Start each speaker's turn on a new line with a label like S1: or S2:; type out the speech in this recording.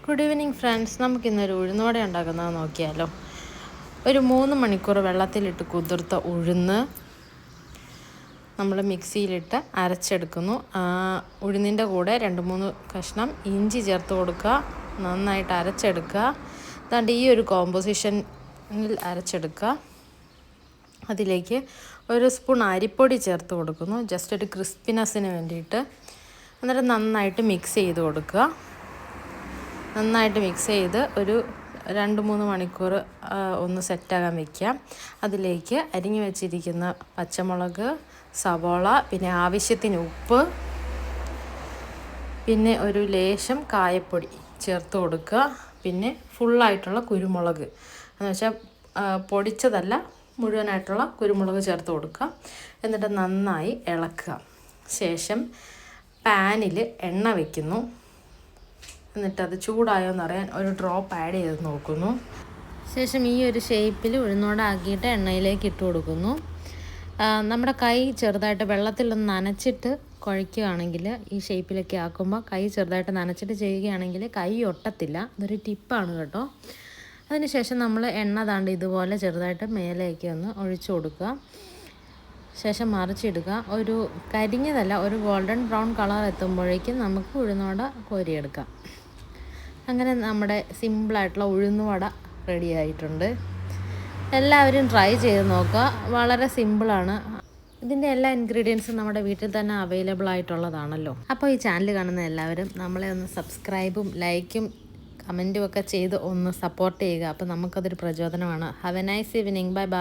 S1: Good evening friends. നമുക്കിന്നൊരു ഉഴുന്നുവട ഉണ്ടാക്കുന്നത് നോക്കിയാലോ. ഒരു 3 മണിക്കൂർ വെള്ളത്തിലിട്ട് കുതിർത്ത ഉഴുന്ന് നമ്മൾ മിക്സിയിലിട്ട് അരച്ചെടുക്കുന്നു. ഉഴുന്നിൻ്റെ കൂടെ 2-3 കഷ്ണം ഇഞ്ചി ചേർത്ത് കൊടുക്കുക. നന്നായിട്ട് അരച്ചെടുക്കുക. അതുകൊണ്ട് ഈ ഒരു കോമ്പോസിഷനിൽ അരച്ചെടുക്കുക. അതിലേക്ക് 1 സ്പൂൺ അരിപ്പൊടി ചേർത്ത് കൊടുക്കുന്നു, ജസ്റ്റ് ഒരു ക്രിസ്പിനെസ്സിന് വേണ്ടിയിട്ട്. എന്നിട്ട് നന്നായിട്ട് മിക്സ് ചെയ്ത് കൊടുക്കുക. നന്നായിട്ട് മിക്സ് ചെയ്ത് ഒരു 2-3 മണിക്കൂർ ഒന്ന് സെറ്റാകാൻ വയ്ക്കാം. അതിലേക്ക് അരിഞ്ഞു വെച്ചിരിക്കുന്ന പച്ചമുളക്, സവോള, പിന്നെ ആവശ്യത്തിന് ഉപ്പ്, പിന്നെ ഒരു ലേശം കായപ്പൊടി ചേർത്ത് കൊടുക്കുക. പിന്നെ ഫുള്ളായിട്ടുള്ള കുരുമുളക് എന്ന് വെച്ചാൽ പൊടിച്ചതല്ല, മുഴുവനായിട്ടുള്ള കുരുമുളക് ചേർത്ത് കൊടുക്കുക. എന്നിട്ട് നന്നായി ഇളക്കുക. ശേഷം പാനിൽ എണ്ണ വയ്ക്കുന്നു. എന്നിട്ടത് ചൂടായോ എന്നറിയാൻ ഒരു ഡ്രോപ്പ് ആഡ് ചെയ്ത് നോക്കുന്നു. ശേഷം ഈ ഒരു ഷേപ്പിൽ ഉഴുന്നോട ആക്കിയിട്ട് എണ്ണയിലേക്ക് ഇട്ട് കൊടുക്കുന്നു. നമ്മുടെ കൈ ചെറുതായിട്ട് വെള്ളത്തിലൊന്ന് നനച്ചിട്ട് കുഴയ്ക്കുകയാണെങ്കിൽ, ഈ ഷേപ്പിലൊക്കെ ആക്കുമ്പോൾ കൈ ചെറുതായിട്ട് നനച്ചിട്ട് ചെയ്യുകയാണെങ്കിൽ കൈ ഒട്ടത്തില്ല. ഇതൊരു ടിപ്പാണ് കേട്ടോ. അതിനുശേഷം നമ്മൾ എണ്ണ താണ്ട് ഇതുപോലെ ചെറുതായിട്ട് മേലേക്ക് ഒന്ന് ഒഴിച്ചു കൊടുക്കുക. ശേഷം മറിച്ചിടുക. ഒരു കരിഞ്ഞതല്ല, ഒരു ഗോൾഡൻ ബ്രൗൺ കളർ എത്തുമ്പോഴേക്കും നമുക്ക് ഉഴുന്നുവട കോരിയെടുക്കാം. അങ്ങനെ നമ്മുടെ സിമ്പിളായിട്ടുള്ള ഉഴുന്നുവട റെഡി ആയിട്ടുണ്ട്. എല്ലാവരും ട്രൈ ചെയ്ത് നോക്കുക. വളരെ സിമ്പിളാണ്. ഇതിൻ്റെ എല്ലാ ഇൻഗ്രീഡിയൻസും നമ്മുടെ വീട്ടിൽ തന്നെ അവൈലബിൾ ആയിട്ടുള്ളതാണല്ലോ. അപ്പോൾ ഈ ചാനൽ കാണുന്ന എല്ലാവരും നമ്മളെ ഒന്ന് സബ്സ്ക്രൈബും ലൈക്കും കമൻറ്റും ഒക്കെ ചെയ്ത് ഒന്ന് സപ്പോർട്ട് ചെയ്യുക. അപ്പോൾ നമുക്കതൊരു പ്രചോദനമാണ്. Have A nice evening. Bye bye.